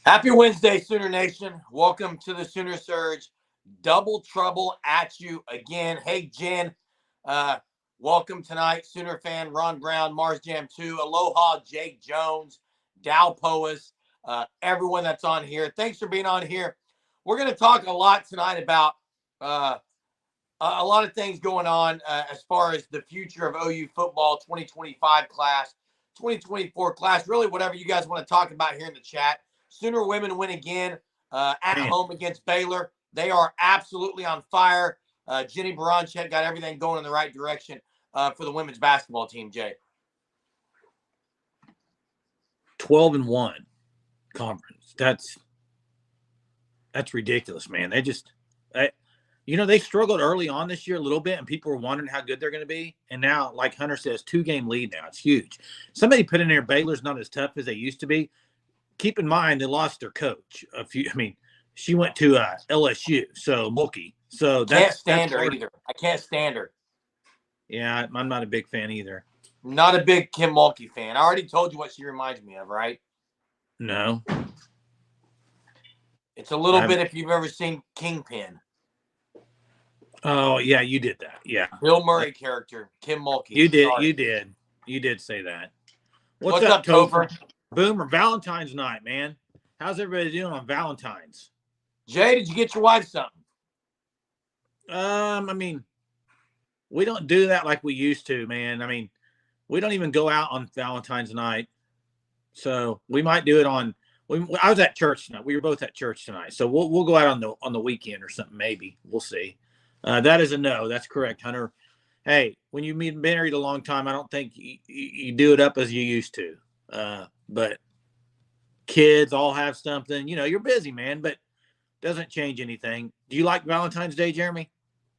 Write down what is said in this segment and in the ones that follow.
Happy Wednesday, Sooner Nation. Welcome to the Sooner Surge. Double trouble at you again. Hey, Jen. Welcome tonight, Sooner fan Ron Brown, Mars Jam 2, Aloha, Jake Jones, Dow Poas, everyone that's on here. Thanks for being on here. We're going to talk a lot tonight about a lot of things going on as far as the future of OU football, 2025 class, 2024 class, really whatever you guys want to talk about here in the chat. Sooner women win again at home against Baylor. They are absolutely on fire. Jenny Baranchek got everything going in the right direction for the women's basketball team, Jay. 12-1 conference. That's ridiculous, man. They struggled early on this year a little bit, and people were wondering how good they're going to be. And now, like Hunter says, 2-game lead now. It's huge. Somebody put in there, Baylor's not as tough as they used to be. Keep in mind, they lost their coach. She went to LSU, so Mulkey. So can't stand her either. I can't stand her. Yeah, I'm not a big fan either. Not a big Kim Mulkey fan. I already told you what she reminds me of, right? No. It's a little bit if you've ever seen Kingpin. Oh, yeah, you did that. Yeah. Bill Murray character, Kim Mulkey. You did. Sorry. You did say that. What's up, Topher? Boomer, Valentine's night, man. How's everybody doing on Valentine's? Jay, did you get your wife something? We don't do that like we used to, man. We don't even go out on Valentine's night. So we might do it on. I was at church tonight. We were both at church tonight. So we'll go out on the weekend or something. Maybe we'll see. That is a no. That's correct, Hunter. Hey, when you've been married a long time, I don't think you do it up as you used to. But kids all have something. You're busy, man, but doesn't change anything. Do you like Valentine's Day, Jeremy?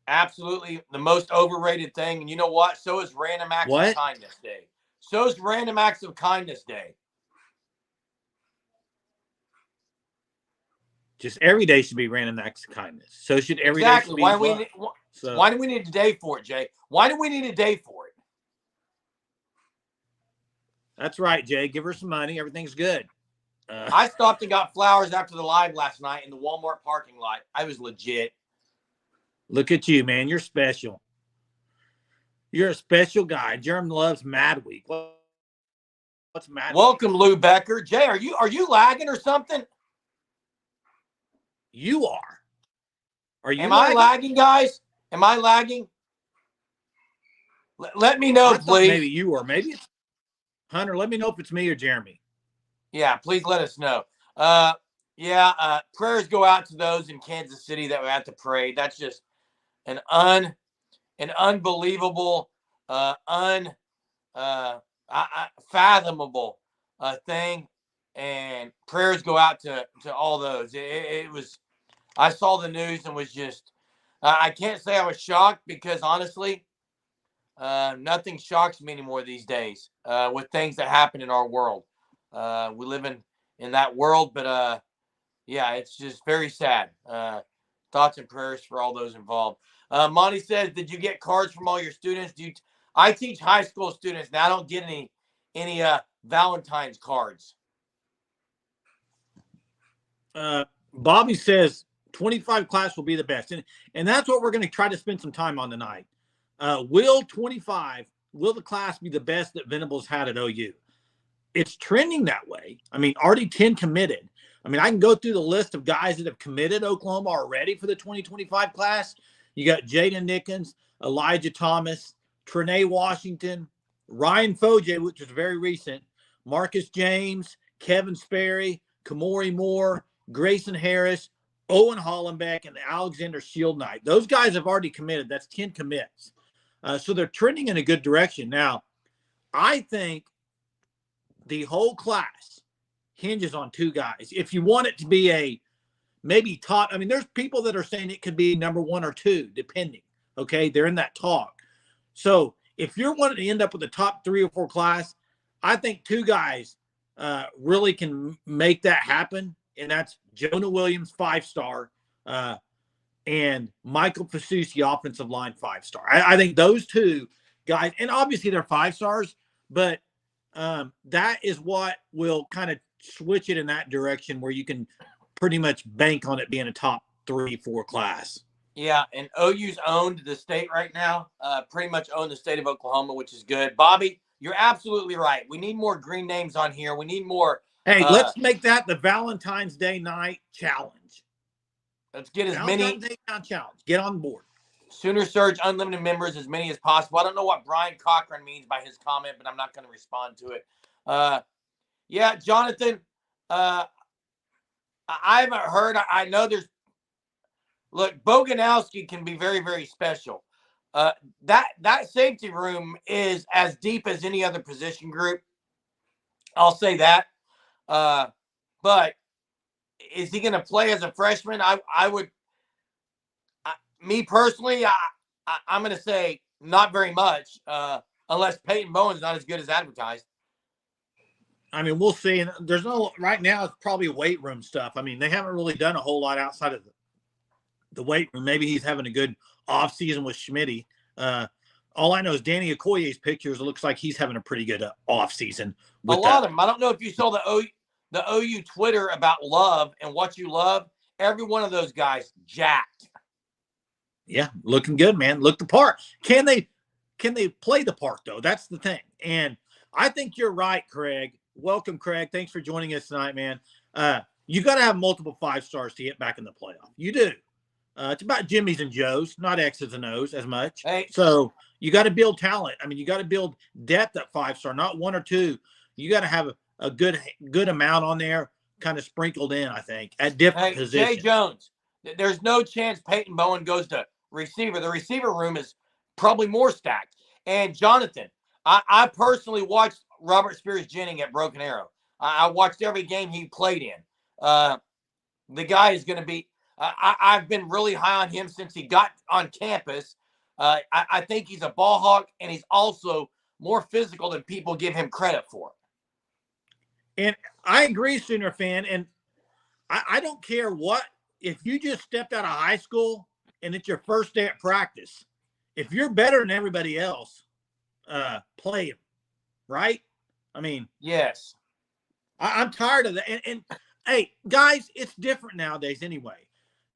Absolutely. The most overrated thing. And you know what? So is Random Acts of Kindness Day. So is Random Acts of Kindness Day. Just every day should be Random Acts of Kindness. So should every day should be why do we need a day for it, Jay? Why do we need a day for it? That's right, Jay. Give her some money. Everything's good. I stopped and got flowers after the live last night in the Walmart parking lot. I was legit. Look at you, man. You're special. You're a special guy. Jeremy loves Mad Week. What's Mad Week? Welcome, Lou Becker. Jay, are you lagging or something? You are. Are you? Am I lagging, guys? Am I lagging? Let me know, please. Maybe you are. Maybe it's Hunter. Let me know if it's me or Jeremy. Yeah, please let us know. Prayers go out to those in Kansas City that were at the parade. That's just an unbelievable, fathomable thing. And prayers go out to all those. It was. I saw the news and was just. I can't say I was shocked because honestly, nothing shocks me anymore these days with things that happen in our world. We live in that world, but it's just very sad. Thoughts and prayers for all those involved. Monty says, did you get cards from all your students? I teach high school students now. I don't get any Valentine's cards. Bobby says 25 class will be the best. And that's what we're going to try to spend some time on tonight. Will the class be the best that Venables had at OU? It's trending that way. Already 10 committed. I can go through the list of guys that have committed Oklahoma already for the 2025 class. You got Jaden Nickens, Elijah Thomas, Trinae Washington, Ryan Foje, which was very recent, Marcus James, Kevin Sperry, Kamori Moore, Grayson Harris, Owen Hollenbeck, and Alexander Shield Knight. Those guys have already committed. That's 10 commits. So they're trending in a good direction. Now, I think the whole class hinges on two guys. If you want it to be maybe top, there's people that are saying it could be number one or two, depending. Okay, they're in that talk. So if you're wanting to end up with a top 3 or 4 class, I think two guys really can make that happen, and that's Jonah Williams, 5-star, and Michael Fasucci, offensive line, 5-star. I think those two guys, and obviously they're 5 stars, but that is what will kind of switch it in that direction where you can pretty much bank on it being a top 3-4 class. Yeah, and OU's owned the state right now. Pretty much own the state of Oklahoma, which is good. Bobby, you're absolutely right. We need more green names on here. We need more. Hey, let's make that the Valentine's Day night challenge. Let's get as Valentine's many Day night challenge. Get on board. Sooner Surge Unlimited members, as many as possible. I don't know what Brian Cochran means by his comment, but I'm not going to respond to it. Yeah, Jonathan, I haven't heard. I know there's. Look, Boganowski can be very, very special. That safety room is as deep as any other position group. I'll say that. But is he going to play as a freshman? I would. Me personally, I'm going to say not very much, unless Peyton Bowen's not as good as advertised. I mean, we'll see. And there's no right now. It's probably weight room stuff. I mean, they haven't really done a whole lot outside of the weight room. Maybe he's having a good off season with Schmitty. All I know is Danny Okoye's pictures. It looks like he's having a pretty good off season. A lot of them. I don't know if you saw the OU Twitter about love and what you love. Every one of those guys jacked. Yeah, looking good, man. Look the part. Can they play the part though? That's the thing. And I think you're right, Craig. Welcome, Craig. Thanks for joining us tonight, man. You got to have multiple 5 stars to get back in the playoff. You do. It's about Jimmys and Joes, not X's and O's as much. Hey. So you got to build talent. I mean, you got to build depth at 5-star, not 1 or 2. You got to have a good amount on there, kind of sprinkled in, I think, at different positions. Jay Jones, there's no chance Peyton Bowen goes to receiver. The receiver room is probably more stacked. And Jonathan, I personally watched Robert Spears Jennings at Broken Arrow. I watched every game he played in. The guy is going to be. I've been really high on him since he got on campus. I think he's a ball hawk, and he's also more physical than people give him credit for. And I agree, Sooner fan. And I don't care what, if you just stepped out of high school and it's your first day at practice, if you're better than everybody else, play him, right? I mean, yes. I'm tired of that. And hey, guys, it's different nowadays anyway.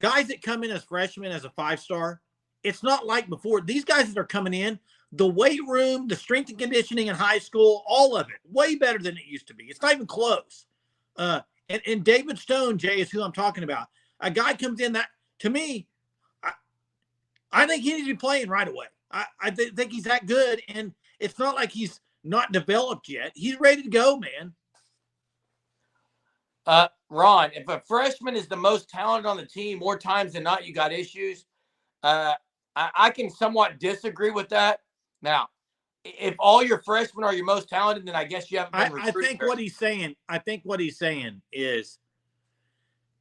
Guys that come in as freshmen as a 5-star, it's not like before. These guys that are coming in, the weight room, the strength and conditioning in high school, all of it, way better than it used to be. It's not even close. And David Stone, Jay, is who I'm talking about. A guy comes in that, to me, I think he needs to be playing right away. I think he's that good, and it's not like he's not developed yet. He's ready to go, man. Ron, if a freshman is the most talented on the team, more times than not, you got issues. I can somewhat disagree with that. Now, if all your freshmen are your most talented, then I guess you haven't been recruited. I think what he's saying is,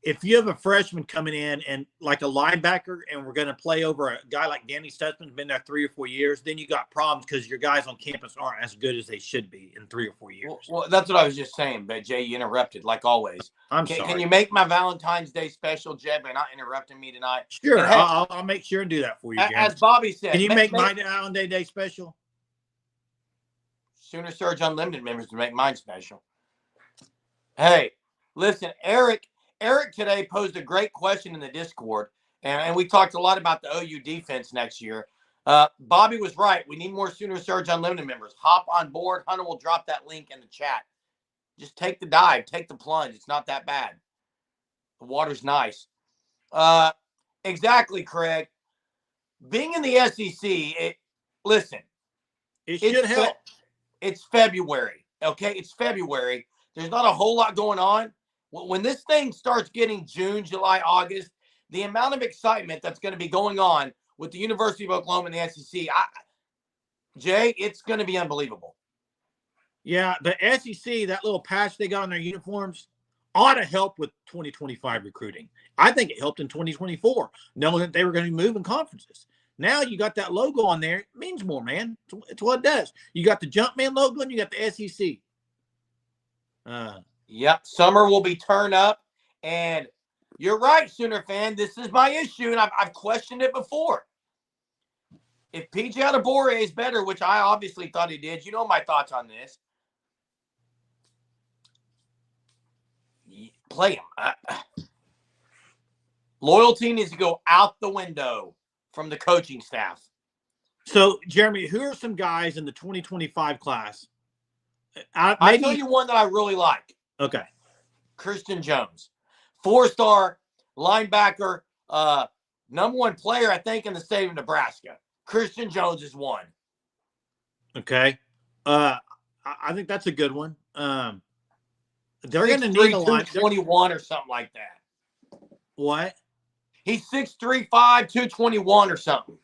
if you have a freshman coming in and like a linebacker, and we're going to play over a guy like Danny Stutzman's been there 3 or 4 years, then you got problems because your guys on campus aren't as good as they should be in 3 or 4 years. Well, that's what I was just saying, but Jay, you interrupted like always. I'm sorry. Can you make my Valentine's Day special, Jed, by not interrupting me tonight? Sure, hey, I'll make sure and do that for you, Jed. As Bobby said, can you make my Valentine's Day special? Sooner Surge Unlimited members to make mine special. Hey, listen, Eric today posed a great question in the Discord, and we talked a lot about the OU defense next year. Bobby was right. We need more Sooner Surge Unlimited members. Hop on board. Hunter will drop that link in the chat. Just take the dive. Take the plunge. It's not that bad. The water's nice. Exactly, Craig. Being in the SEC, it should help. It's February, okay? It's February. There's not a whole lot going on. When this thing starts getting June, July, August, the amount of excitement that's going to be going on with the University of Oklahoma and the SEC, Jay, it's going to be unbelievable. Yeah, the SEC, that little patch they got on their uniforms, ought to help with 2025 recruiting. I think it helped in 2024, knowing that they were going to be moving conferences. Now you got that logo on there. It means more, man. It's what it does. You got the Jumpman logo and you got the SEC. Yep, summer will be turned up. And you're right, Sooner fan. This is my issue, and I've questioned it before. If PJ Adebawore is better, which I obviously thought he did, you know my thoughts on this. play him. Loyalty needs to go out the window from the coaching staff. So, Jeremy, who are some guys in the 2025 class? I'll tell you one that I really like. Okay. Christian Jones, 4-star linebacker, number one player, I think, in the state of Nebraska. Christian Jones is one. Okay. I think that's a good one. They're going to need a line. 221 or something like that. What? He's 6'3", 221 or something.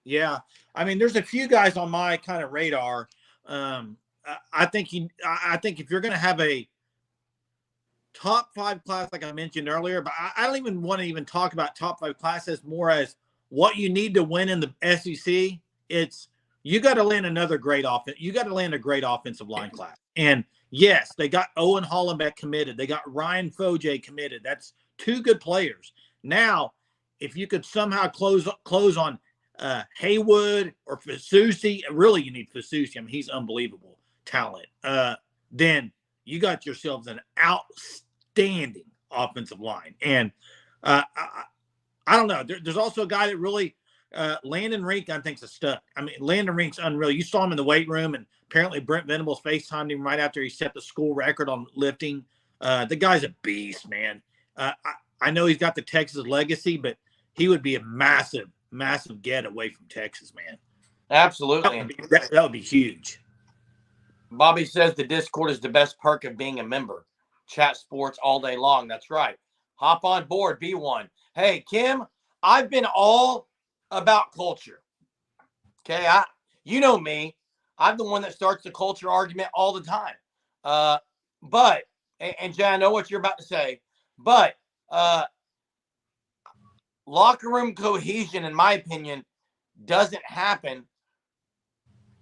Yeah. I mean, there's a few guys on my kind of radar. I think if you're going to have a top 5 class, like I mentioned earlier, but I don't even want to even talk about top 5 classes, more as what you need to win in the SEC. It's you got to land another great offense. You got to land a great offensive line class. And yes, they got Owen Hollenbeck committed. They got Ryan Foje committed. That's 2 good players. Now, if you could somehow close on Haywood or Fasusi, really you need Fasusi. I mean, he's unbelievable talent. Then you got yourselves an outstanding offensive line. And I don't know. There's also a guy that really Landon Rink, I think, is a stud. I mean, Landon Rink's unreal. You saw him in the weight room, and apparently Brent Venables FaceTimed him right after he set the school record on lifting. The guy's a beast, man. I know he's got the Texas legacy, but he would be a massive get away from Texas, man. Absolutely. That would be huge. Bobby says the Discord is the best perk of being a member. Chat sports all day long. That's right. Hop on board. Be one. Hey, Kim, I've been all about culture. Okay, you know me. I'm the one that starts the culture argument all the time. But Jay, I know what you're about to say, but locker room cohesion, in my opinion, doesn't happen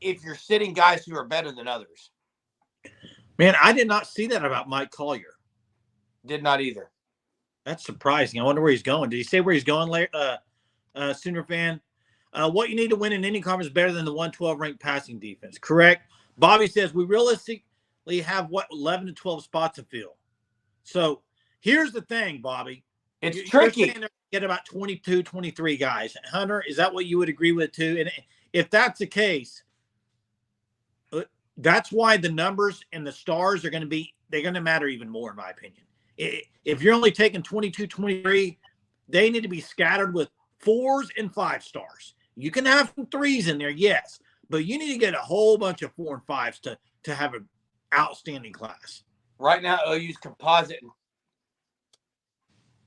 if you're sitting guys who are better than others. Man, I did not see that about Mike Collier. Did not either. That's surprising. I wonder where he's going. Did he say where he's going, Sooner fan? What you need to win in any conference is better than the 112 ranked passing defense. Correct. Bobby says we realistically have 11 to 12 spots to fill. So here's the thing, Bobby. It's tricky. Get about 22, 23 guys. Hunter, is that what you would agree with too? And if that's the case, that's why the numbers and the stars they're going to matter even more, in my opinion. If you're only taking 22, 23, they need to be scattered with 4s and 5 stars. You can have some 3s in there, yes, but you need to get a whole bunch of 4 and 5s to have an outstanding class. Right now, OU's composite.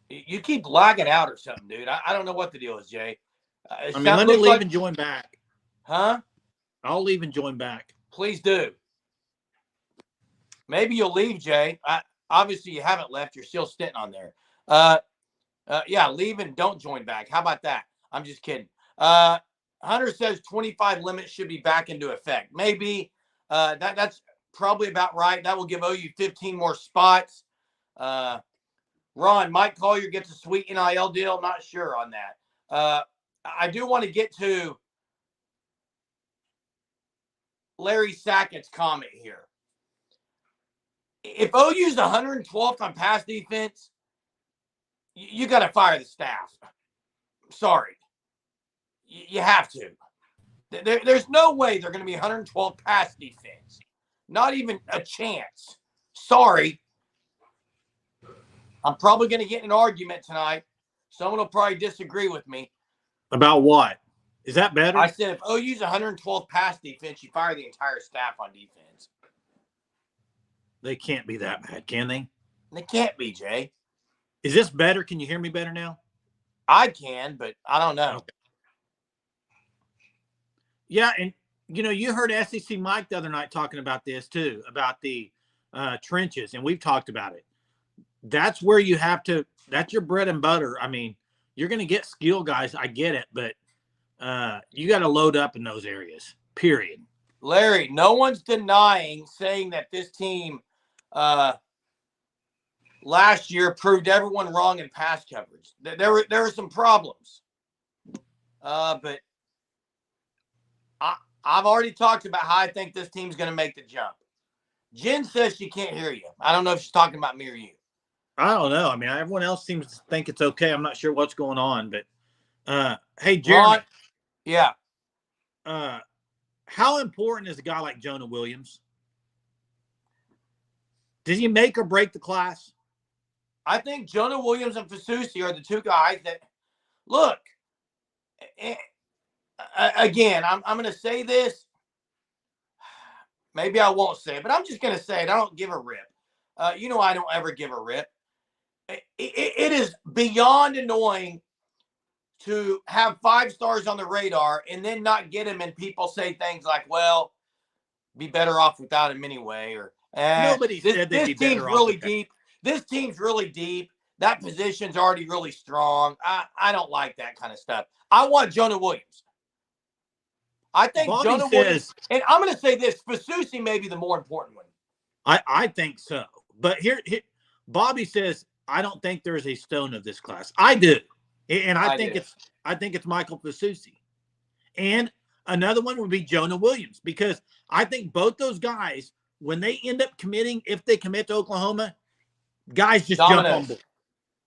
You keep lagging out or something, dude. I don't know what the deal is, Jay. Let me leave and join back. Huh? I'll leave and join back. Please do. Maybe you'll leave, Jay. Obviously, you haven't left. You're still sitting on there. Yeah, leave and don't join back. How about that? I'm just kidding. Hunter says 25 limits should be back into effect. Maybe that's probably about right. That will give OU 15 more spots. Ron, Mike Collier gets a sweet NIL deal. Not sure on that. I do want to get to Larry Sackett's comment here. If OU's 112th on pass defense, you got to fire the staff. Sorry. You have to. There's no way they're going to be 112 pass defense. Not even a chance. Sorry. I'm probably going to get in an argument tonight. Someone will probably disagree with me. About what? Is that better? I said if OU's 112th pass defense, you fire the entire staff on defense. They can't be that bad, can they? They can't be, Jay. Is this better? Can you hear me better now? I can, but I don't know. Okay. Yeah, and you heard SEC Mike the other night talking about this too, about the trenches, and we've talked about it. That's where you have to – that's your bread and butter. I mean, you're going to get skill guys. I get it, but you got to load up in those areas, period. Larry, no one's saying that this team last year proved everyone wrong in pass coverage. There were some problems. But I've already talked about how I think this team's going to make the jump. Jen says she can't hear you. I don't know if she's talking about me or you. I don't know. I mean, everyone else seems to think it's okay. I'm not sure what's going on, but hey, Ron, Jeremy, yeah. how important is a guy like Jonah Williams? Did he make or break the class? I think Jonah Williams and Fasusi are the two guys that look. Again, I'm going to say this. Maybe I won't say it, but I'm just going to say it. I don't give a rip. I don't ever give a rip. It is beyond annoying to have 5 stars on the radar and then not get him, and people say things like, well, be better off without him anyway, or Nobody said they'd this be team's better off really with that. deep. This team's really deep. That position's already really strong. I don't like that kind of stuff. I want Jonah Williams. I think Bobby Jonah Williams, and I'm going to say this, Fasusi may be the more important one. I think so. But here, Bobby says, I don't think there's a stone of this class. I do. And I think it's Michael Fasusi. And another one would be Jonah Williams, because I think both those guys, when they end up committing, if they commit to Oklahoma, guys just jump on board.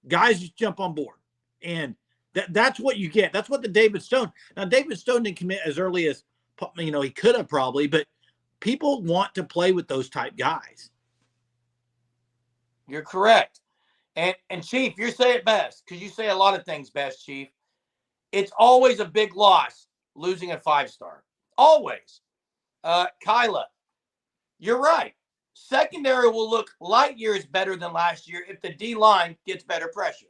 Guys just jump on board. And that's what you get. That's what the David Stone. Now, David Stone didn't commit as early as, he could have probably, but people want to play with those type guys. You're correct. And Chief, you say it best, because you say a lot of things best, Chief. It's always a big loss losing a 5-star. Always. Kyla, you're right. Secondary will look light years better than last year if the D-line gets better pressure.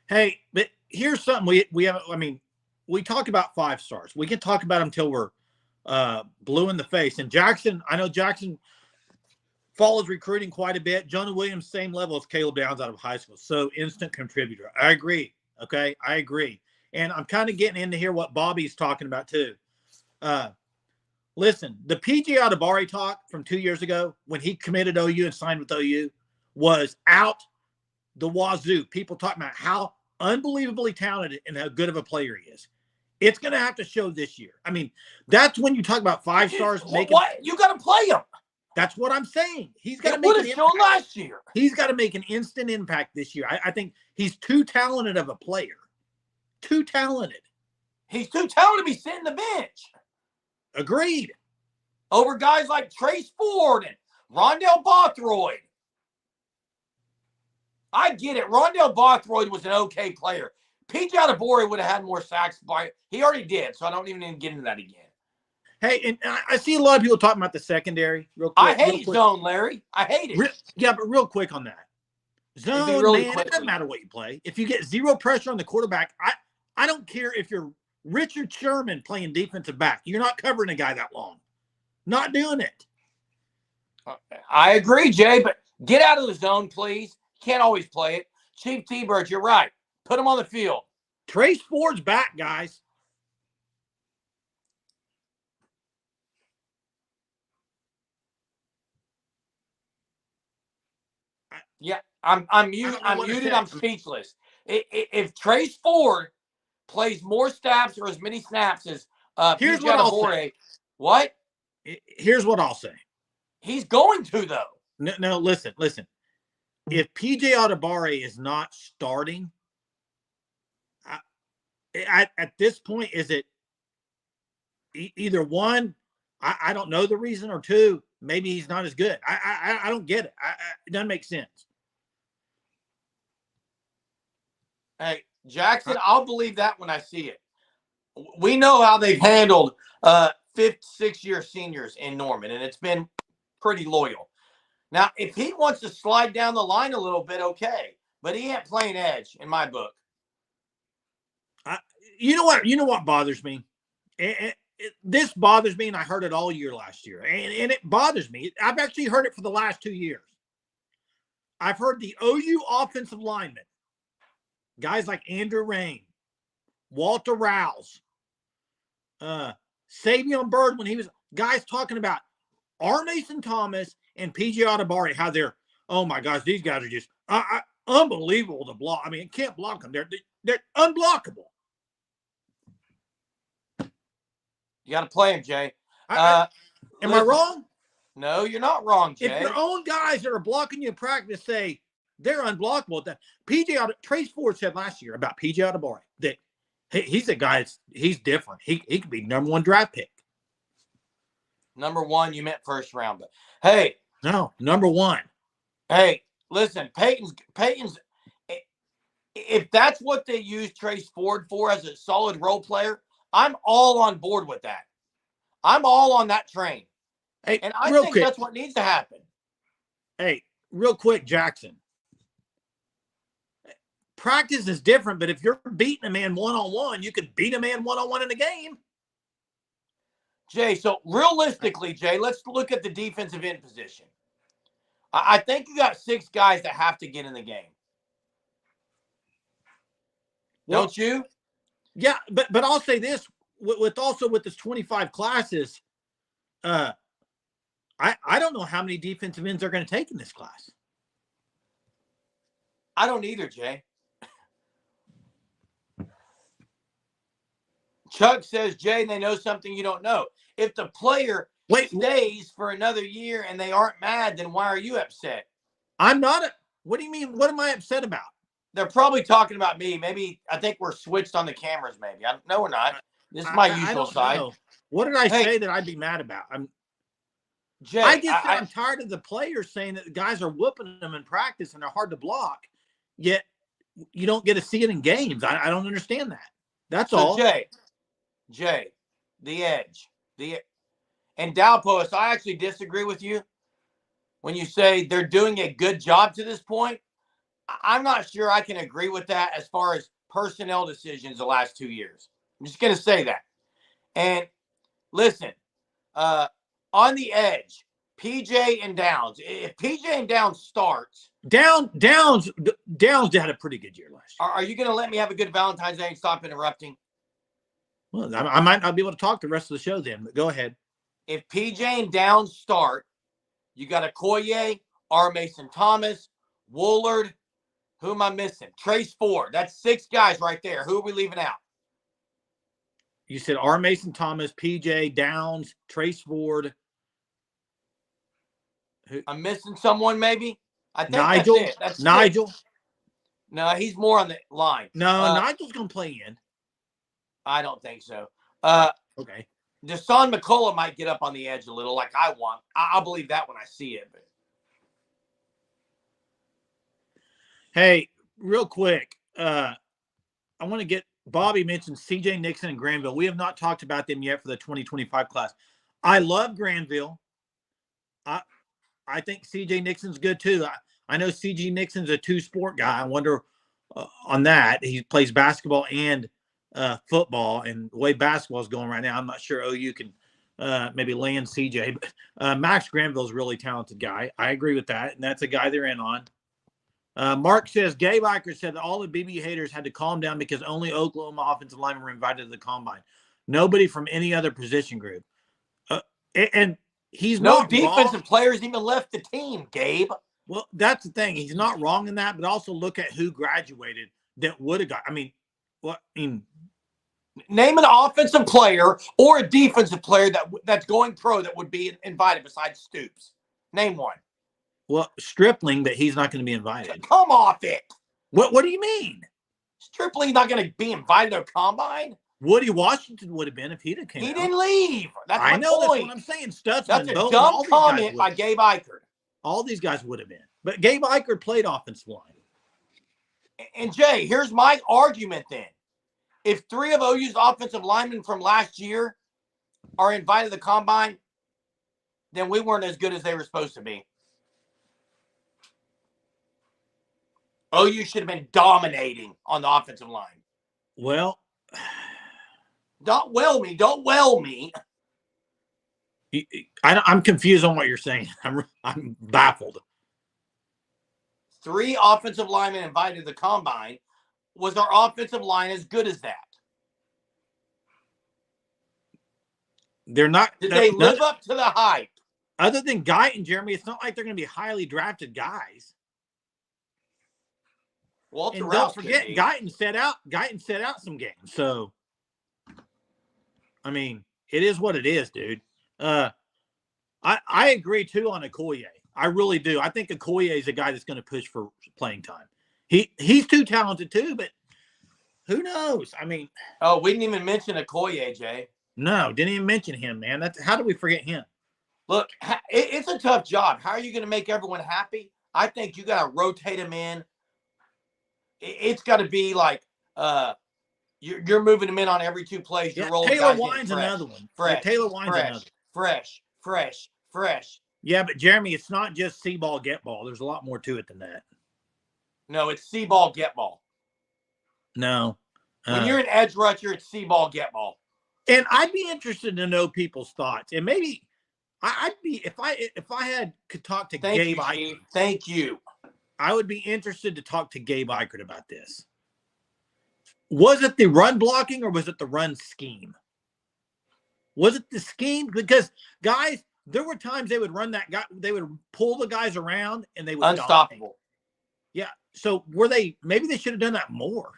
Hey, but here's something we have. I mean, we talk about 5 stars. We can talk about them till we're blue in the face. And Jackson, I know Jackson follows recruiting quite a bit. Jonah Williams, same level as Caleb Downs out of high school. So instant contributor. I agree. Okay. I agree. And I'm kind of getting into here what Bobby's talking about too. Listen, the PJ Adebawore talk from 2 years ago when he committed OU and signed with OU was out the wazoo. People talking about how unbelievably talented and how good of a player he is. It's going to have to show this year. I mean, that's when you talk about 5 stars. What? You got to play him. That's what I'm saying. He's got to make an impact. Last year. He's got to make an instant impact this year. I think he's too talented of a player. Too talented. He's too talented to be sitting the bench. Agreed. Over guys like Trace Ford and Rondell Bothroyd. I get it. Rondell Bothroyd was an okay player. PJ Adebawore would have had more sacks. He already did, so I don't even need to get into that again. Hey, and I see a lot of people talking about the secondary. Real quick, I hate zone, Larry. I hate it. Yeah, but real quick on that. Zone, man, it doesn't matter what you play. If you get zero pressure on the quarterback, I don't care if you're Richard Sherman playing defensive back. You're not covering a guy that long. Not doing it. I agree, Jay, but get out of the zone, please. Can't always play it. Chief T-Bird, you're right. Put him on the field. Trace Ford's back, guys. Yeah, I'm muted. I'm speechless. If Trace Ford plays more snaps or as many snaps as here's what I'll say. What? Here's what I'll say. He's going to, though. No, listen. If PJ Adebawore is not starting, at this point, is it either one, I don't know the reason, or two, maybe he's not as good. I don't get it. It doesn't make sense. Hey, Jackson, I'll believe that when I see it. We know how they've handled 5th, 6th-year seniors in Norman, and it's been pretty loyal. Now, if he wants to slide down the line a little bit, okay, but he ain't playing edge in my book. You know what bothers me? This bothers me, and I heard it all year last year, and it bothers me. I've actually heard it for the last 2 years. I've heard the OU offensive linemen, guys like Andrew Rain, Walter Rouse, Savion Bird, when he was guys talking about R. Mason Thomas and PJ Adebawore, how they're, oh my gosh, these guys are just unbelievable to block. I mean, it can't block them. They're unblockable. You got to play him, Jay. Am I wrong? No, you're not wrong, Jay. If your own guys that are blocking you in practice say they're unblockable, that Trace Ford said last year about PJ Atabari that he's a guy. He's different. He could be #1 draft pick. Number 1, you meant first round, but hey, no, #1. Hey, listen, Peyton's. If that's what they use Trace Ford for as a solid role player, I'm all on board with that. I'm all on that train. Hey, and I think that's what needs to happen. Hey, real quick, Jackson. Practice is different, but if you're beating a man one-on-one, you could beat a man one-on-one in a game. Jay, so realistically, Jay, let's look at the defensive end position. I think you got 6 guys that have to get in the game. Well, don't you? Yeah, but I'll say this with this 25 classes, I don't know how many defensive ends they're going to take in this class. I don't either, Jay. Chuck says, Jay, they know something you don't know. If the player stays for another year and they aren't mad, then why are you upset? I'm not. What do you mean? What am I upset about? They're probably talking about me. Maybe I think we're switched on the cameras. Maybe no, we're not. This is my usual side. Know. What did I say that I'd be mad about? Jay, I'm tired of the players saying that the guys are whooping them in practice and they're hard to block. Yet you don't get to see it in games. I don't understand that. That's all. Jay, the edge, and Dalpost, I actually disagree with you when you say they're doing a good job to this point. I'm not sure I can agree with that as far as personnel decisions the last 2 years. I'm just going to say that. And listen, on the edge, PJ and Downs. If PJ and Downs starts, Downs had a pretty good year last year. Are you going to let me have a good Valentine's Day and stop interrupting? Well, I might not be able to talk the rest of the show then, but go ahead. If PJ and Downs start, you got Okoye, R. Mason Thomas, Woolard. Who am I missing? Trace Ford. That's 6 guys right there. Who are we leaving out? You said R. Mason Thomas, PJ, Downs, Trace Ford. I'm missing someone maybe? I think Nigel. that's it. That's Nigel. 6. No, he's more on the line. No, Nigel's going to play in. I don't think so. Okay. Deshaun McCullough might get up on the edge a little like I want. I'll believe that when I see it. But hey, real quick, I want to get Bobby mentioned CJ Nixon and Granville. We have not talked about them yet for the 2025 class. I love Granville. I think CJ Nixon's good too. I know CJ Nixon's a 2-sport guy. I wonder on that. He plays basketball and football, and the way basketball is going right now, I'm not sure OU can maybe land CJ. But Max Granville's a really talented guy. I agree with that, and that's a guy they're in on. Mark says, Gabe Eicher said that all the BB haters had to calm down because only Oklahoma offensive linemen were invited to the combine. Nobody from any other position group. And he's no not defensive wrong. Players even left the team, Gabe. Well, that's the thing. He's not wrong in that, but also look at who graduated that would have got. Name an offensive player or a defensive player that's going pro that would be invited besides Stoops. Name one. Well, Stripling, but he's not going to be invited. Come off it. What do you mean? Stripling's not going to be invited to a combine? Woody Washington would have been if he'd have came out. He didn't leave. That's my point. That's what I'm saying. Stutzman, that's a dumb comment by Gabe Eicher. All these guys would have been. But Gabe Eicher played offensive line. And Jay, here's my argument then. If 3 of OU's offensive linemen from last year are invited to the combine, then we weren't as good as they were supposed to be. OU should have been dominating on the offensive line. Well, don't well me. I'm confused on what you're saying. I'm baffled. 3 offensive linemen invited to the combine. Was our offensive line as good as that? They're not. Did they live up to the hype? Other than Guyton, Jeremy, it's not like they're going to be highly drafted guys. Walter and Rouse don't forget, Guyton set out some games. So, I mean, it is what it is, dude. I agree too on Okoye. I really do. I think Okoye is a guy that's going to push for playing time. He's too talented too, but who knows? I mean, oh, we didn't even mention Okoye, Jay. no, didn't even mention him, man. That's how do we forget him? Look, it's a tough job. How are you going to make everyone happy? I think you got to rotate them in. It's got to be like you're moving them in on every 2 plays. You're rolling Taylor guys Wine's in fresh, another one. fresh, Taylor Wine's another. fresh. Yeah, but Jeremy, it's not just see ball, get ball. There's a lot more to it than that. No, it's see ball, get ball. No. When you're an edge rusher, it's see ball, get ball. And I'd be interested to know people's thoughts. And maybe I'd be if I could talk to Gabe Eichert. Thank you. I would be interested to talk to Gabe Eichert about this. Was it the run blocking or was it the run scheme? Was it the scheme? Because guys, there were times they would run that guy, they would pull the guys around and they would unstoppable. Dominate. Yeah. So maybe they should have done that more.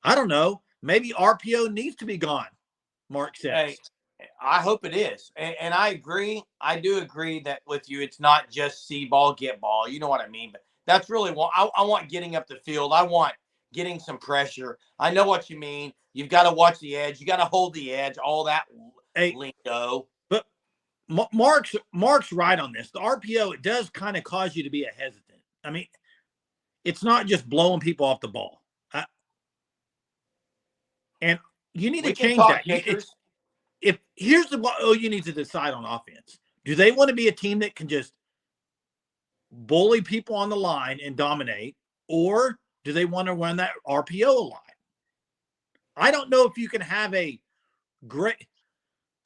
I don't know. Maybe RPO needs to be gone, Mark says. Hey, I hope it is. And I agree. I do agree that with you, it's not just see ball, get ball. You know what I mean? But that's really what I want getting up the field. I want getting some pressure. I know what you mean. You've got to watch the edge. You got to hold the edge, all that lingo. But Mark's right on this. The RPO, it does kind of cause you to be a hesitant. I mean, it's not just blowing people off the ball. And you need to change that. Here's what OU needs to decide on offense. Do they want to be a team that can just bully people on the line and dominate, or do they want to run that RPO line? I don't know if you can have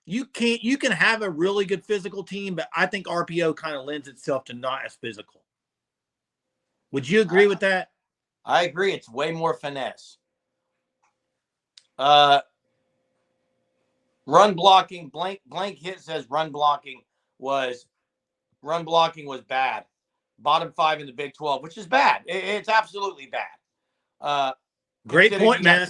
you can have a really good physical team, but I think RPO kind of lends itself to not as physical. Would you agree with that? I agree. It's way more finesse. Run blocking, blank hit says run blocking was bad. Bottom 5 in the Big 12, which is bad. It's absolutely bad. Great point, Mez.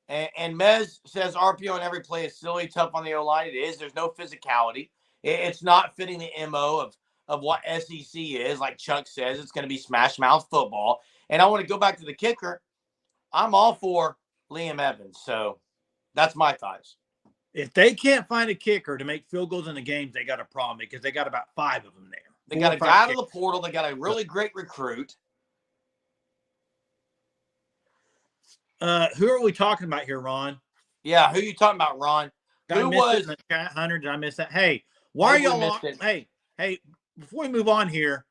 And Mez says RPO in every play is silly, tough on the O-line. It is. There's no physicality. It's not fitting the MO of what SEC is. Like Chuck says, it's going to be smash mouth football. And I want to go back to the kicker. I'm all for Liam Evans. So that's my thoughts. If they can't find a kicker to make field goals in the games, they got a problem because they got about 5 of them there. They got a guy out of the portal. They got a really great recruit. Who are we talking about here, Ron? Yeah, who are you talking about, Ron? Who was in the chat? Hunter, did I miss that? Hey, why are y'all on? Hey, before we move on here,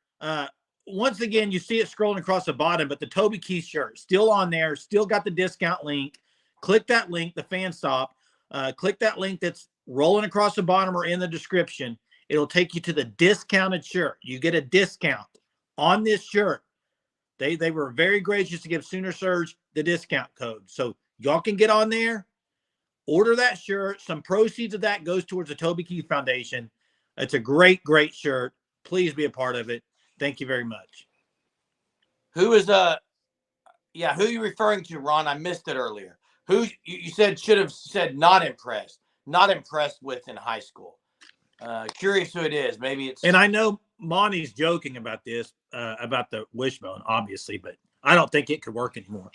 once again, you see it scrolling across the bottom, but the Toby Keith shirt still on there, still got the discount link. Click that link, the fan stop. Click that link that's rolling across the bottom or in the description. It'll take you to the discounted shirt. You get a discount on this shirt. They were very gracious to give Sooner Surge the discount code. So y'all can get on there, order that shirt. Some proceeds of that goes towards the Toby Keith Foundation. It's a great, great shirt. Please be a part of it. Thank you very much. Who is who are you referring to, Ron? I missed it earlier. Who you said should have said not impressed with in high school. Curious who it is. Maybe it's. And I know Monty's joking about this, about the wishbone, obviously, but I don't think it could work anymore.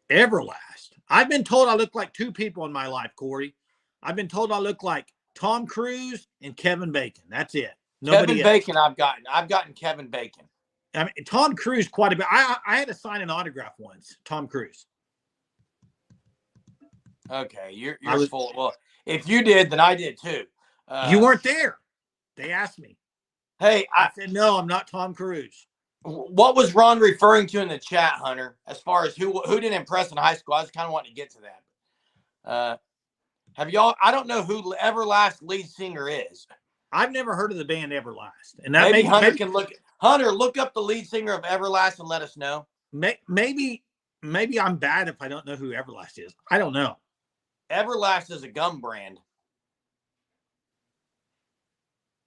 Everlast. I've been told I look like 2 people in my life, Corey. I've been told I look like Tom Cruise and Kevin Bacon. That's it. Nobody Kevin Bacon. I've gotten Kevin Bacon. I mean, Tom Cruise quite a bit. I had to sign an autograph once. Tom Cruise. Okay, you're full. Well, if you did, then I did too. You weren't there. They asked me. Hey, I said no. I'm not Tom Cruise. What was Ron referring to in the chat, Hunter? As far as who didn't impress in high school, I was kind of wanting to get to that. Have y'all? I don't know who Everlast lead singer is. I've never heard of the band Everlast, and that maybe Hunter can look. Hunter, look up the lead singer of Everlast and let us know. Maybe I'm bad if I don't know who Everlast is. I don't know. Everlast is a gum brand.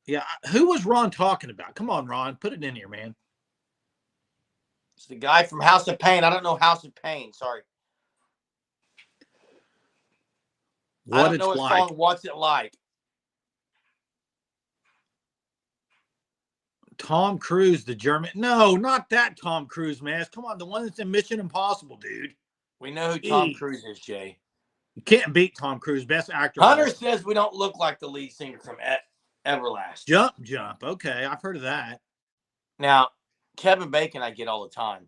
Yeah, who was Ron talking about? Come on, Ron, put it in here, man. It's the guy from House of Pain. I don't know House of Pain. Sorry. I What don't know it's a like. song. What's it like? Tom Cruise, the German. No, not that Tom Cruise, man. Come on, the one that's in Mission Impossible, dude. We know who Tom Jeez. Cruise is, Jay. You can't beat Tom Cruise, best actor of all Hunter time. says we don't look like the lead singer from Everlast. Jump. Okay, I've heard of that. Now, Kevin Bacon I get all the time.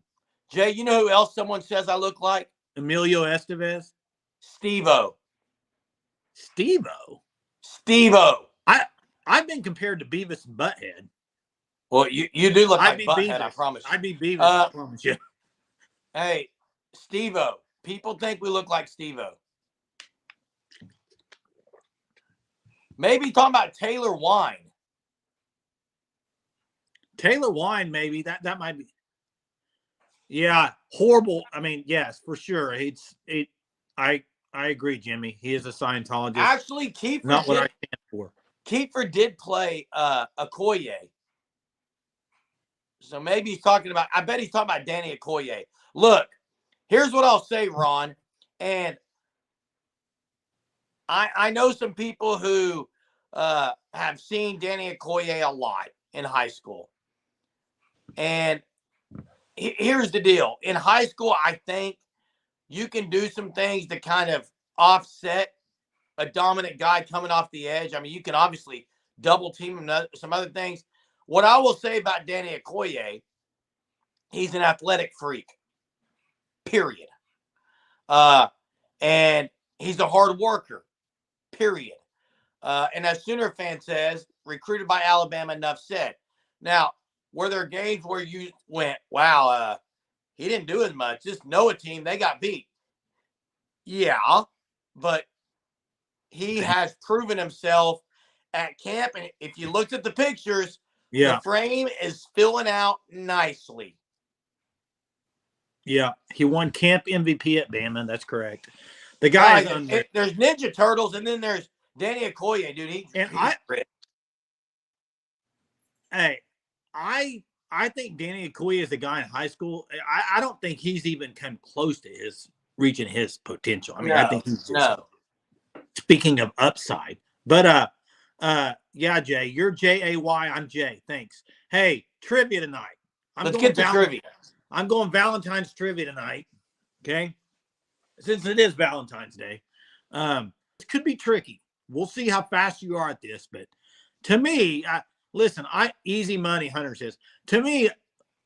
Jay, you know who else someone says I look like? Emilio Estevez. Steve-O. Steve-O. Steve-O. I've been compared to Beavis and Butthead. Well, you do look like Butthead, Beavis. I promise you. I'd be Beavis, I promise you. Hey, Steve-O. People think we look like Steve-O. Maybe talking about Taylor Wine. Taylor Wine, maybe. That might be. Yeah, horrible. I mean, yes, for sure. I agree, Jimmy. He is a Scientologist. Actually, not what I stand for. Kiefer did play Okoye. So maybe he's talking about, I bet he's talking about Danny Okoye. Look, here's what I'll say, Ron. And I know some people who have seen Danny Okoye a lot in high school. And here's the deal. In high school, I think you can do some things to kind of offset a dominant guy coming off the edge. I mean, you can obviously double team him, some other things. What I will say about Danny Okoye, he's an athletic freak, period. And he's a hard worker, period. And as Sooner fan says, recruited by Alabama, enough said. Now, were there games where you went, wow, he didn't do as much. This Noah team, they got beat. Yeah, but he has proven himself at camp. And if you looked at the pictures, the frame is filling out nicely. Yeah, he won camp MVP at Bama. That's correct. The guy is there's Ninja Turtles, and then there's Danny Okoye, dude. He's great. Hey, I think Danny Okoye is a guy in high school. I don't think he's even come close to reaching his potential. I mean, I think he's just speaking of upside. But yeah, Jay, you're Jay, I'm Jay. Thanks. Hey, trivia tonight. Let's get to trivia. I'm going Valentine's trivia tonight. Okay. Since it is Valentine's Day. It could be tricky. We'll see how fast you are at this. But to me, listen, easy money, Hunter says. To me,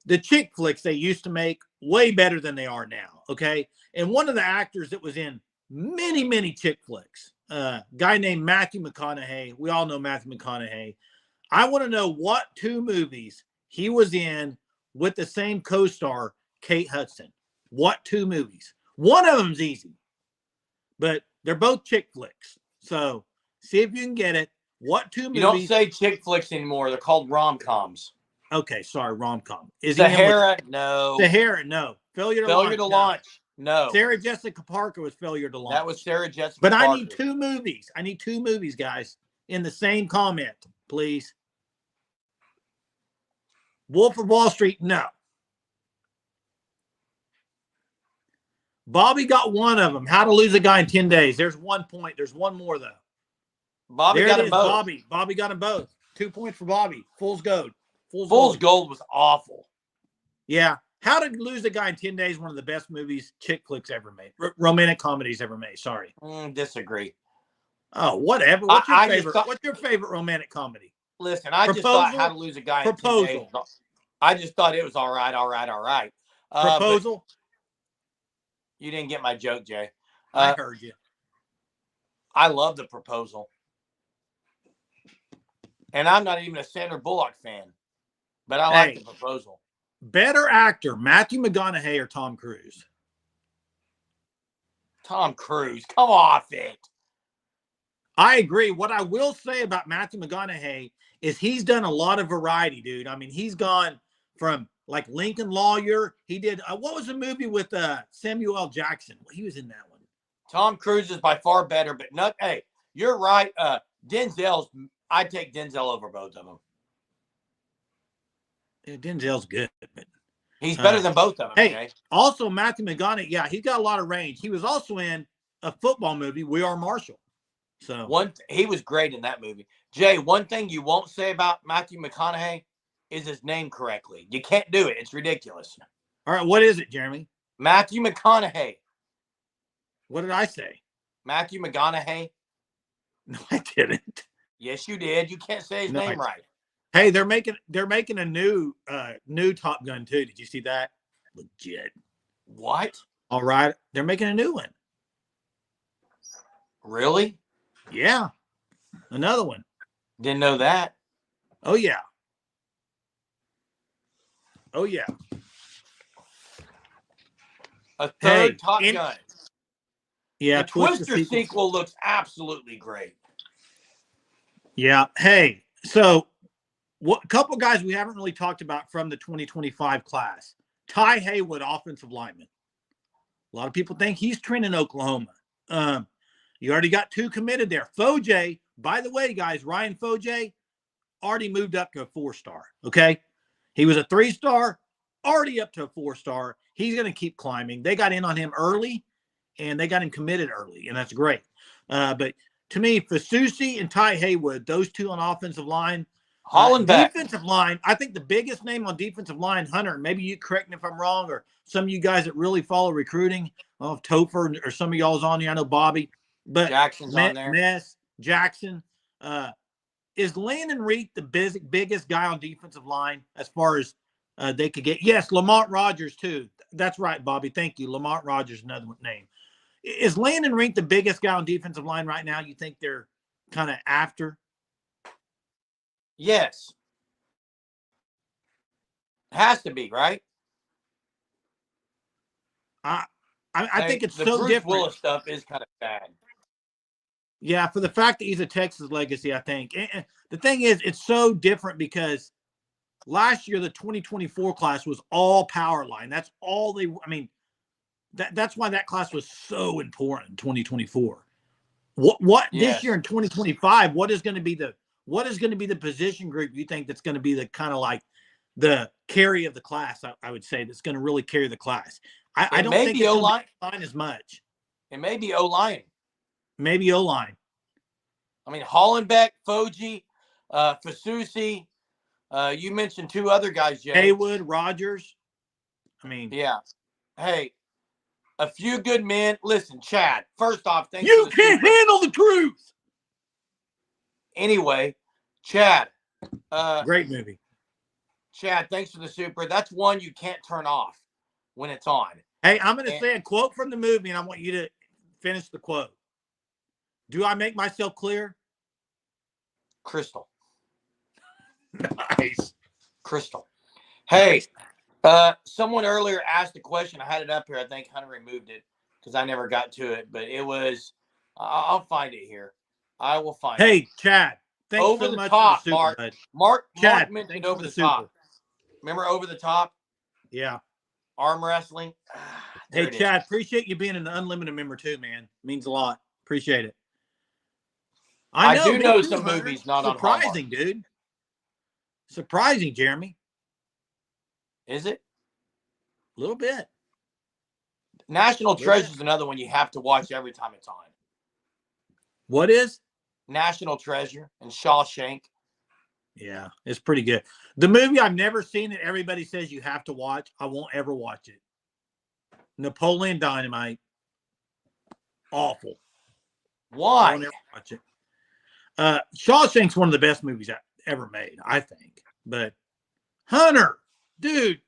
the chick flicks they used to make way better than they are now. Okay. And one of the actors that was in many, many chick flicks, guy named Matthew McConaughey. We all know Matthew McConaughey. I want to know what 2 movies he was in with the same co-star, Kate Hudson. What 2 movies? One of them's easy, but they're both chick flicks. So see if you can get it. What 2 movies? You don't say chick flicks anymore. They're called rom-coms. Okay, sorry, rom-com. Is Sahara? No. Sahara? No. Failure to Launch? No. Sarah Jessica Parker was Failure to Launch. That was Sarah Jessica Parker. But I need 2 movies. I need 2 movies, guys, in the same comment, please. Wolf of Wall Street? No. Bobby got one of them. How to Lose a Guy in 10 Days. There's 1 point. There's one more, though. Bobby got them both. Bobby got them both. 2 points for Bobby. Fool's Gold. Fool's Gold was awful. Yeah. How to Lose a Guy in 10 Days, one of the best movies, chick flicks ever made. Romantic comedies ever made. Sorry. Disagree. Oh, whatever. What's your favorite? What's your favorite romantic comedy? Listen, I just thought How to Lose a Guy in 10 Days. I just thought it was all right. Proposal? You didn't get my joke, Jay. I heard you. I love The Proposal. And I'm not even a Sandra Bullock fan, but I like The Proposal. Better actor, Matthew McConaughey or Tom Cruise? Tom Cruise. Come off it. I agree. What I will say about Matthew McConaughey is he's done a lot of variety, dude. I mean, he's gone from like Lincoln Lawyer. He did, what was the movie with Samuel L. Jackson? He was in that one. Tom Cruise is by far better, but hey, you're right. I'd take Denzel over both of them. Yeah, Denzel's good, but he's better than both of them. Hey, also Matthew McConaughey, yeah, he's got a lot of range. He was also in a football movie, We Are Marshall. So he was great in that movie. Jay, one thing you won't say about Matthew McConaughey is his name correctly. You can't do it. It's ridiculous. all right, what is it, Jeremy? Matthew McConaughey. What did I say? Matthew McConaughey. No, I didn't. Yes, you did. You can't say his name right. Hey, they're making a new Top Gun too. Did you see that? Legit. What? All right, they're making a new one. Really? Yeah, another one. Didn't know that. Oh yeah. Oh yeah. A third Top Gun. Yeah, the Twister sequel looks absolutely great. Yeah. Hey, so what? A couple guys we haven't really talked about from the 2025 class. Ty Haywood, offensive lineman. A lot of people think he's trending Oklahoma. You already got 2 committed there. Foje, by the way, guys, Ryan Foje already moved up to a 4-star. Okay, he was a 3-star, already up to a 4-star. He's going to keep climbing. They got in on him early, and they got him committed early, and that's great. But to me, Fasusi and Ty Haywood, those 2 on offensive line. Hollenbeck. Defensive line, I think the biggest name on defensive line, Hunter, maybe you correct me if I'm wrong, or some of you guys that really follow recruiting, Topher or some of y'all's on here. I know Bobby. But Jackson's on there. Ness, Jackson. Is Landon Reed the biggest guy on defensive line as far as they could get? Yes, Lamont Rogers too. That's right, Bobby. Thank you. Lamont Rogers, another name. Is Landon Reed the biggest guy on defensive line right now? You think they're kind of after? Yes. Has to be, right? I think it's the so Bruce different. Willis stuff is kind of bad. Yeah, for the fact that he's a Texas legacy, I think. And the thing is, it's so different because last year the 2024 class was all power line. That's all they. I mean, that's why that class was so important in 2024. What Yes. This year in 2025? What is going to be the position group you think that's going to be the kind of like the carry of the class? I would say that's going to really carry the class. I don't think it's O-line as much. It may be O-line. Maybe O-line. I mean, Hollenbeck, Foje, Fasusi. You mentioned 2 other guys, Jay. Haywood, Rogers. I mean, yeah. Hey, a few good men. Listen, Chad, first off, thanks. You can't handle the truth. Anyway, Chad. Great movie. Chad, thanks for the super. That's one you can't turn off when it's on. Hey, I'm going to say a quote from the movie, and I want you to finish the quote. Do I make myself clear? Crystal. Nice. Crystal. Hey, someone earlier asked a question. I had it up here. I think Hunter removed it because I never got to it. But it was, I'll find it here. I will find it. Hey, Chad. Thanks over so the much top, for the super, bud. Mark Chad, mentioned over the top. Remember over the top? Yeah. Arm wrestling. Hey, Chad, appreciate you being an unlimited member too, man. Means a lot. Appreciate it. I do know some movies not on Hallmark. Surprising, dude. Surprising, Jeremy. Is it? A little bit. National Treasure is another one you have to watch every time it's on. What is? National Treasure and Shawshank. Yeah, it's pretty good. The movie I've never seen that everybody says you have to watch, I won't ever watch it. Napoleon Dynamite. Awful. Why? I won't ever watch it. Shawshank's one of the best movies ever made, I think. But Hunter, dude,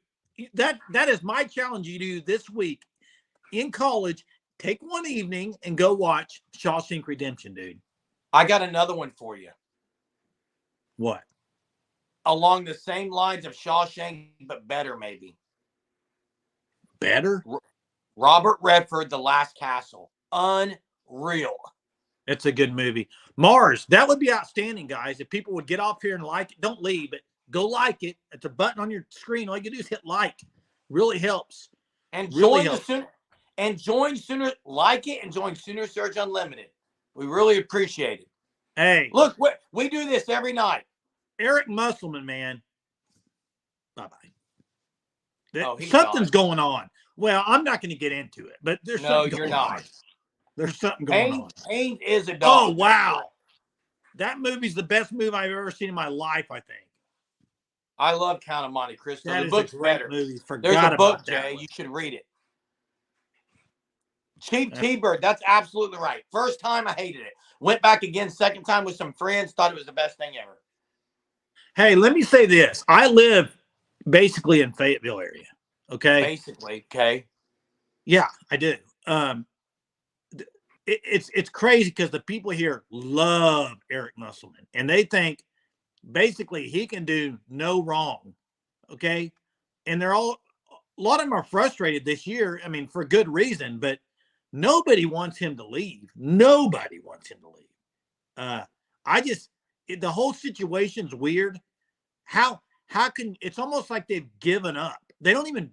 that is my challenge you do this week in college. Take one evening and go watch Shawshank Redemption, dude. I got another one for you. What? Along the same lines of Shawshank, but better, maybe. Better? Robert Redford, The Last Castle. Unreal. It's a good movie. Mars, that would be outstanding, guys. If people would get off here and like it, don't leave, but go like it. It's a button on your screen. All you do is hit like. Really helps. And really join join Sooner, like it, and join Sooner Surge Unlimited. We really appreciate it. Hey. Look, we do this every night. Eric Musselman, man. Bye-bye. Oh, something's going on. Well, I'm not going to get into it, but there's something going on. No, you're not. There's something going on. Pain is a dog. Oh, wow. That movie's the best movie I've ever seen in my life, I think. I love Count of Monte Cristo. That the is book's a great better. movie. There's Forgot a book, about that Jay. one. You should read it. Cheap T-Bird. That's absolutely right. First time, I hated it. Went back again, second time with some friends. Thought it was the best thing ever. Hey, let me say this. I live basically in Fayetteville area. Okay. Basically, okay. Yeah, I do. It's crazy because the people here love Eric Musselman, and they think basically he can do no wrong. Okay. And a lot of them are frustrated this year. I mean, for good reason, but nobody wants him to leave. Nobody wants him to leave. The whole situation's weird. How can, it's almost like they've given up. They don't even,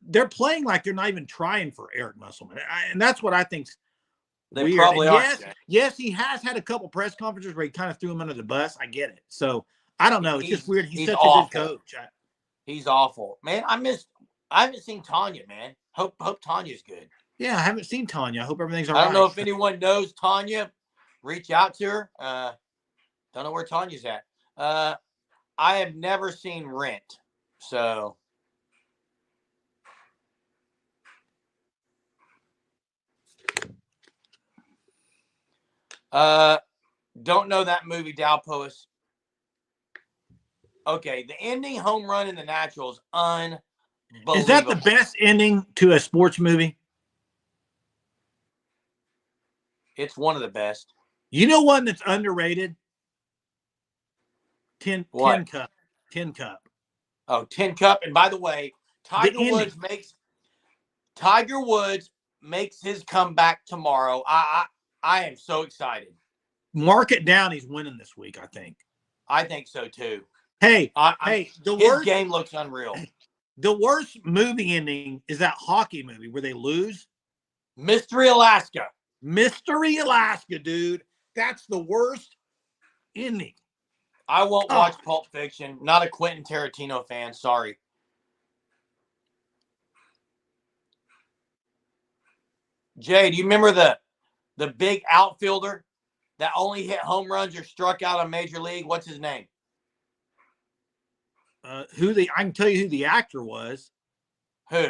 they're playing like they're not even trying for Eric Musselman. And that's what I think's They weird. probably And are. yes, he has had a couple press conferences where he kind of threw him under the bus. I get it. So I don't know. It's just weird. He's such awful. a good coach. He's awful, man. I haven't seen Tanya, man. Hope Tanya's good. Yeah, I haven't seen Tanya. I hope everything's all right. I don't know if anyone knows Tanya. Reach out to her. Don't know where Tanya's at. I have never seen Rent, so don't know that movie, Dalpois. Okay, the ending home run in the Naturals, unbelievable. Is that the best ending to a sports movie? It's one of the best. You know one that's underrated? Tin Cup. Oh, Tin Cup. And by the way, Tiger Woods makes his comeback tomorrow. I am so excited. Mark it down. He's winning this week, I think. I think so too. His game looks unreal. The worst movie ending is that hockey movie where they lose. Mystery Alaska. Mystery Alaska, dude. That's the worst ending. I won't watch Pulp Fiction. Not a Quentin Tarantino fan. Sorry. Jay, do you remember the big outfielder that only hit home runs or struck out on Major League? What's his name? I can tell you who the actor was. Who?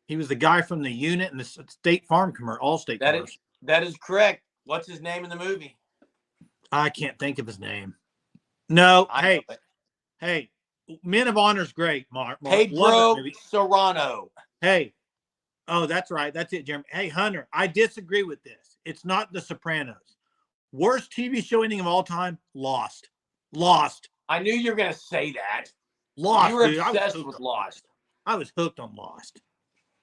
He was the guy from the unit in the State Farm commercial, Allstate commercial. That is correct. What's his name in the movie? I can't think of his name. No. Hey, Men of Honor's great, Mark. Pedro Serrano. Hey. Oh, that's right. That's it, Jeremy. Hey, Hunter, I disagree with this. It's not The Sopranos. Worst TV show ending of all time, Lost. I knew you were going to say that. Lost, you were dude. obsessed with Lost. I was hooked on Lost.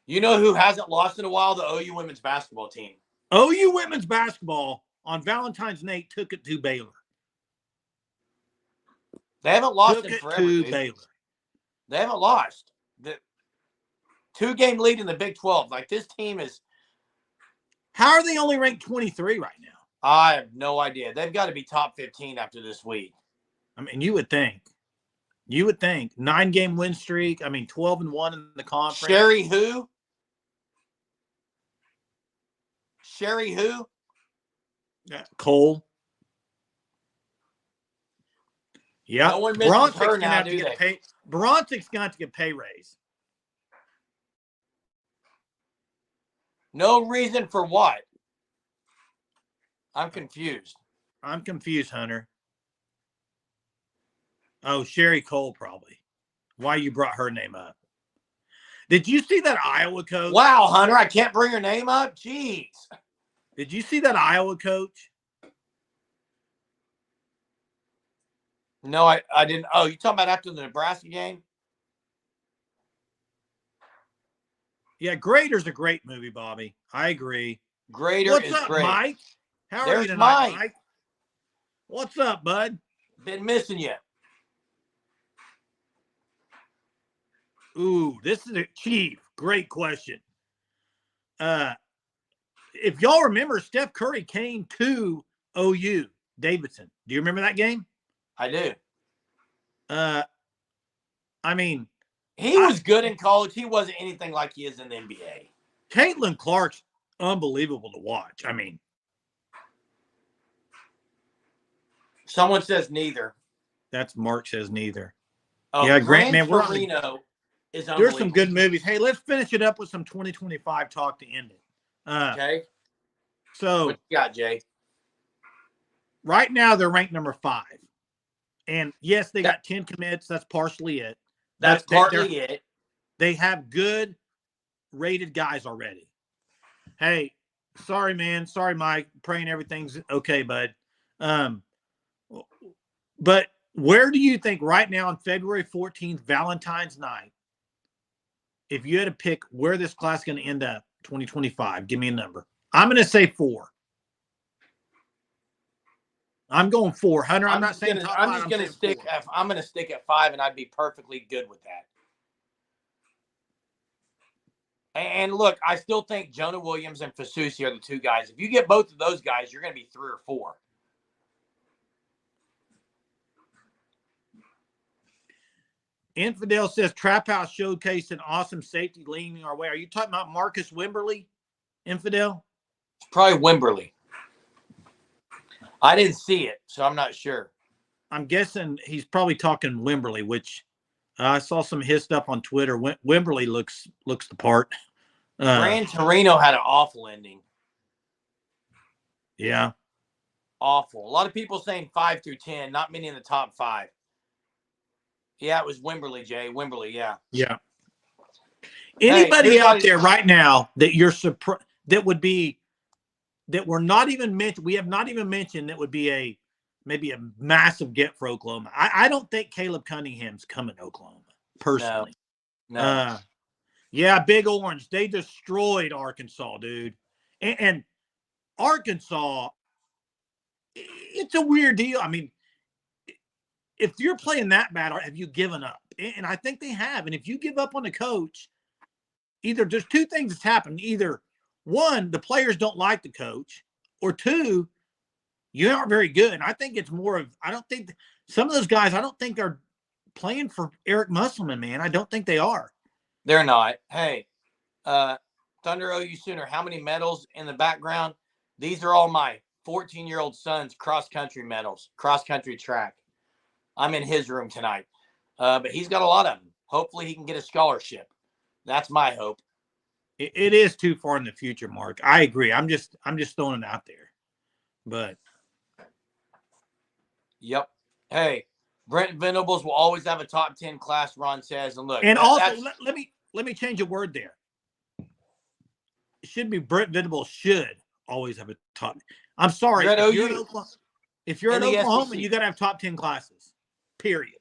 You know who hasn't lost in a while? The OU women's basketball team. OU women's basketball on Valentine's Night took it to Baylor. They haven't lost in forever. Baylor. They haven't lost. The 2-game lead in the Big 12. Like, this team is. How are they only ranked 23 right now? I have no idea. They've got to be top 15 after this week. I mean, you would think. 9-game win streak. I mean, 12-1 in the conference. Sherry who? Sherry who? Cole. Yeah. No one misses her now, do they? Bronzic's going to have to get a pay raise. No reason for what? I'm confused. I'm confused, Hunter. Oh, Sherry Cole, probably. Why you brought her name up. Did you see that Iowa coach? Wow, Hunter, I can't bring her name up? Jeez. Did you see that Iowa coach? No, I didn't. Oh, you talking about after the Nebraska game? Yeah, Grader's a great movie, Bobby. I agree. Grader is up, great. Mike? How are you tonight, Mike? What's up, bud? Been missing you. Ooh, this is a Chief. Great question. If y'all remember, Steph Curry came to OU Davidson. Do you remember that game? I do. I mean, he was good in college. He wasn't anything like he is in the NBA. Caitlin Clark's unbelievable to watch. I mean, someone says neither. that's Mark says neither. Oh, Yeah, Grant, Gran man, we're Torino is there's some unbelievable. good movies. Hey, let's finish it up with some 2025 talk to end it. Okay. So What you got, Jay? right now they're ranked number 5. And yes, they got 10 commits. That's partially it. That's But partly it. they have good rated guys already. Hey, sorry, man. Sorry, Mike. Praying everything's okay, bud. But where do you think right now on February 14th, Valentine's night, if you had to pick where this class is going to end up 2025, give me a number. I'm going to say 4. I'm going 4. Hunter, I'm not saying top 5. I'm going to stick at 5, and I'd be perfectly good with that. And look, I still think Jonah Williams and Fasusi are the 2 guys. If you get both of those guys, you're going to be 3 or 4. Infidel says Trap House showcased an awesome safety leaning our way. Are you talking about Marcus Wimberly, Infidel? It's probably Wimberly. I didn't see it, so I'm not sure. I'm guessing he's probably talking Wimberly, which I saw some of his stuff on Twitter. Wimberly looks the part. Gran Torino had an awful ending. Yeah. Awful. A lot of people saying 5 through 10, not many in the top 5. Yeah, it was Wimberly, Jay. Wimberly, yeah. Yeah. Anybody out there right now that you're surprised that would be that we're not even mentioned, we have not even mentioned that would be maybe a massive get for Oklahoma. I don't think Caleb Cunningham's coming to Oklahoma, personally. No. Yeah, Big Orange. They destroyed Arkansas, dude. And Arkansas, it's a weird deal. I mean, if you're playing that bad, have you given up? And I think they have. And if you give up on the coach, either there's 2 things that's happened. Either 1, the players don't like the coach, or 2, you aren't very good. And I think it's more of, I don't think some of those guys, I don't think they're playing for Eric Musselman, man. I don't think they are. They're not. Hey, Thunder OU Sooner, how many medals in the background? These are all my 14-year-old son's cross-country medals, cross-country track. I'm in his room tonight. But he's got a lot of them. Hopefully he can get a scholarship. That's my hope. It is too far in the future, Mark. I agree. I'm just throwing it out there. But yep. Hey, Brent Venables will always have a top 10 class, Ron says. And look, and also let me change a word there. It should be Brent Venables should always have a top. I'm sorry. If you're at Oklahoma, you got to have top 10 classes. Period.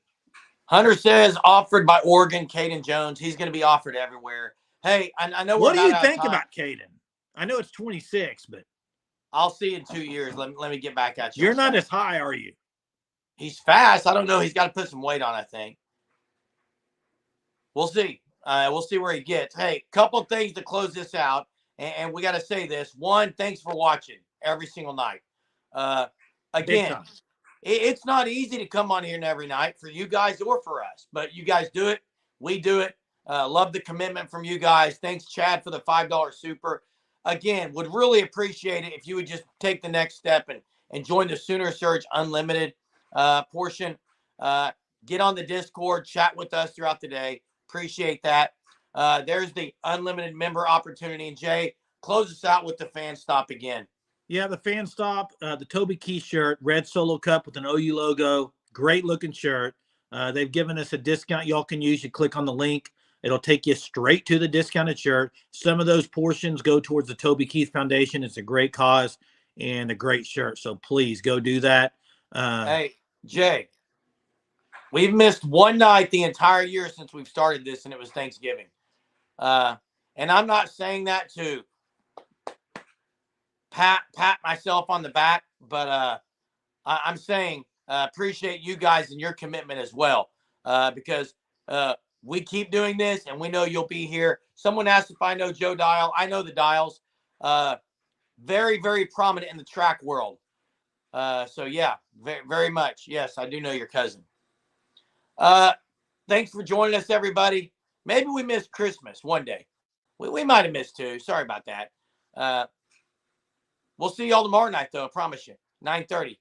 Hunter says offered by Oregon, Caden Jones. He's going to be offered everywhere. Hey, I know. What do you think about Caden? I know it's 26, but I'll see you in 2 years. Let me get back at you. You're not as high, are you? He's fast. I don't know. He's got to put some weight on, I think. We'll see. We'll see where he gets. Hey, couple of things to close this out. And we got to say this. 1, thanks for watching every single night. Again, it's not easy to come on here every night for you guys or for us. But you guys do it. We do it. Love the commitment from you guys. Thanks, Chad, for the $5 super. Again, would really appreciate it if you would just take the next step and join the Sooner Surge Unlimited portion. Get on the Discord, chat with us throughout the day. Appreciate that. There's the unlimited member opportunity. And Jay, close us out with the fan stop again. Yeah, the fan stop, the Toby Keith shirt, red Solo Cup with an OU logo. Great looking shirt. They've given us a discount y'all can use. You click on the link. It'll take you straight to the discounted shirt. Some of those portions go towards the Toby Keith Foundation. It's a great cause and a great shirt. So please go do that. Hey, Jay, we've missed one night the entire year since we've started this, and it was Thanksgiving. And I'm not saying that to pat myself on the back, but I'm saying appreciate you guys and your commitment as well, because we keep doing this, and we know you'll be here. Someone asked if I know Joe Dial. I know the Dials. Very, very prominent in the track world. So, yeah, very, very much. Yes, I do know your cousin. Thanks for joining us, everybody. Maybe we missed Christmas one day. We might have missed 2. Sorry about that. We'll see y'all tomorrow night, though. I promise you. 9:30.